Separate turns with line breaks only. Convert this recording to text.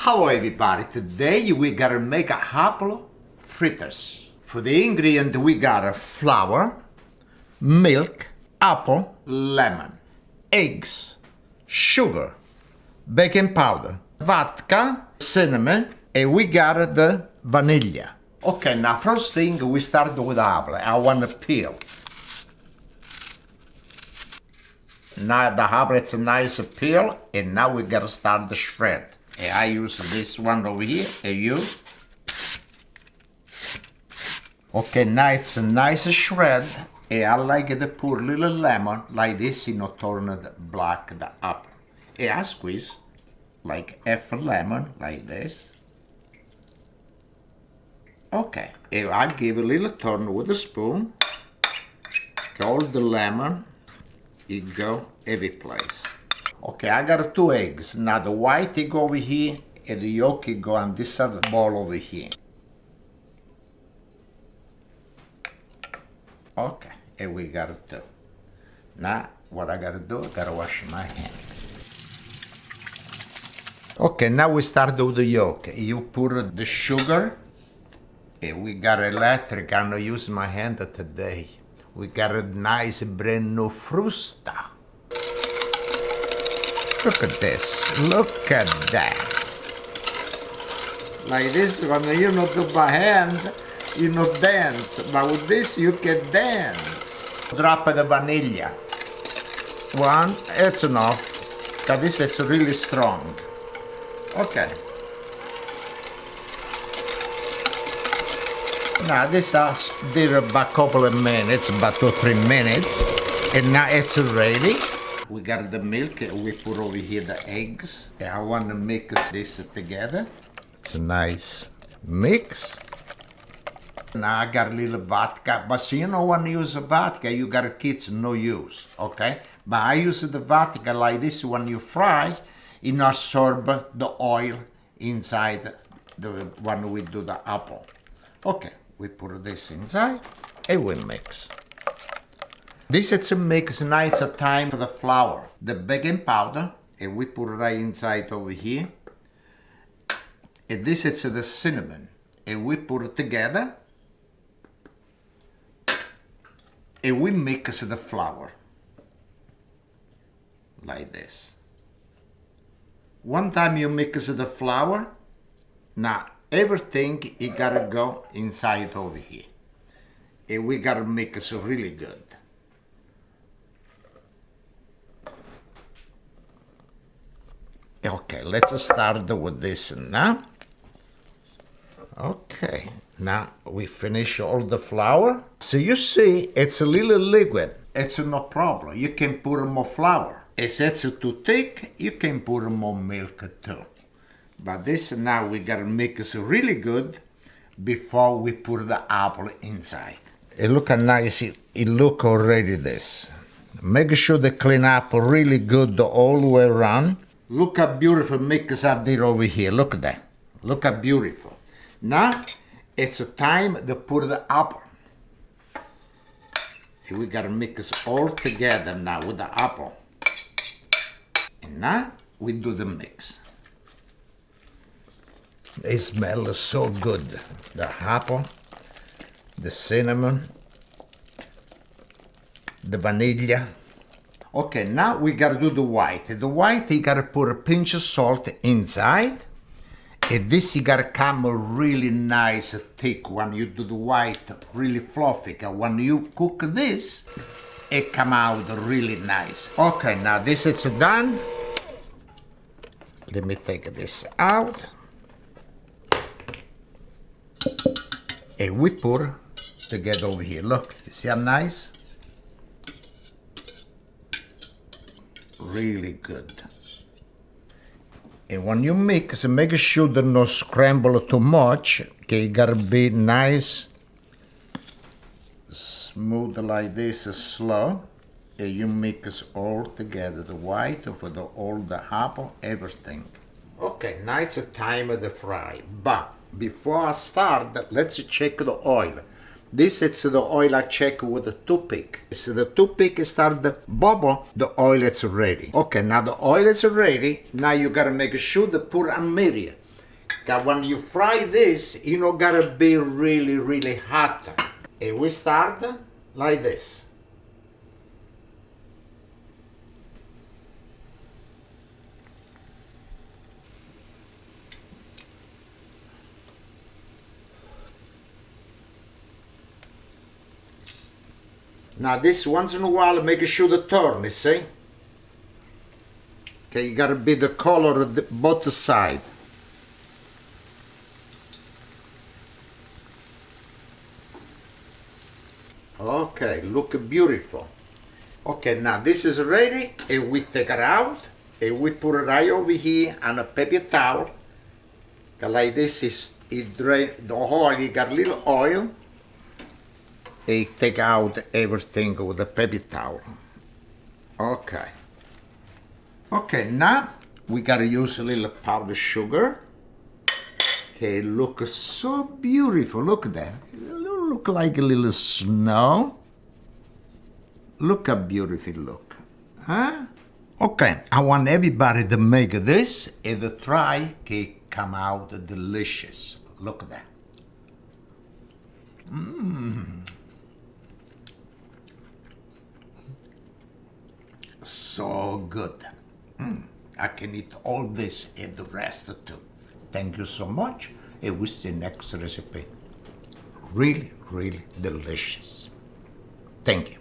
Hello everybody, today we gotta make apple fritters. For the ingredient we got flour, milk, apple, lemon, eggs, sugar, baking powder, vodka, cinnamon, and we got the vanilla. Okay, now first thing we start with apple. I want to peel. Now the apple it's a nice peel, and now we gotta start the shred. And I use this one over here, and you. Okay, now it's a nice shred, and I like to put a little lemon like this, turn it black the apple. And I squeeze like half a lemon like this. Okay, and I give a little turn with a spoon. All the lemon, it go every place. Okay, I got 2 eggs. Now the white it go over here and the yolk it go on this other bowl over here. Okay, and we got it too. Now what I gotta do, I gotta wash my hand. Okay, now we start with the yolk. You put the sugar, and we got electric. I'm gonna use my hand today. We got a nice brand new frusta. Look at this, look at that. Like this one, you not do by hand, you not dance, but with this you can dance. Drop the vanilla. 1, it's enough, because this is really strong. Okay. Now this did about a couple of minutes, about 2 or 3 minutes, and now it's ready. We got the milk, we put over here the eggs. I want to mix this together. It's a nice mix. Now I got a little vodka, but so you know when you use vodka, you got kids, no use, okay? But I use the vodka like this when you fry, it absorb the oil inside the when we do the apple. Okay, we put this inside and we mix. This is to mix nice time for the flour, the baking powder, and we put it right inside over here. And this is the cinnamon, and we put it together. And we mix the flour like this. One time you mix the flour, now everything it gotta go inside over here. And we gotta mix it really good. Okay, let's start with this now. Okay, now we finish all the flour. So you see, it's a little liquid. It's no problem. You can put more flour. If it's too thick, you can put more milk too. But this now we gotta mix it really good before we put the apple inside. It look nice. It look already this. Make sure to clean up really good all the way around. Look how beautiful mix I did over here. Look at that. Look how beautiful. Now, it's time to put the apple. And we gotta mix all together now with the apple. And now, we do the mix. It smells so good. The apple, the cinnamon, the vanilla. Okay, now we gotta do the white. The white, you gotta put a pinch of salt inside. And this you gotta come really nice, thick when you do the white, really fluffy. When you cook this, it come out really nice. Okay, now this is done. Let me take this out. And we put together over here. Look, you see how nice? Really good. And when you mix, make sure to not scramble too much. Okay, it gotta be nice, smooth like this, slow. And you mix all together, the white for all the apple, everything. Okay, now it's time to fry. But before I start, let's check the oil. This is the oil I check with the toothpick. So the toothpick start to bubble, the oil is ready. Okay, now the oil is ready. Now you gotta make sure to put on medium. 'Cause when you fry this, you know, gotta be really, really hot. And we start like this. Now this, once in a while, make sure the turn, you see? Okay, you gotta be the color of both sides. Okay, look beautiful. Okay, now this is ready, and we take it out, and we put it right over here on a paper towel. Like this is, it drain the oil, you got a little oil, and take out everything with the paper towel. Okay. Okay, now we gotta use a little powdered sugar. Okay, look so beautiful, look at that. Look like a little snow. Look how beautiful it look, huh? Okay, I want everybody to make this and to try to come out delicious. Look at that. So good. I can eat all this and the rest too. Thank you so much. And we see next recipe. Really, really delicious. Thank you.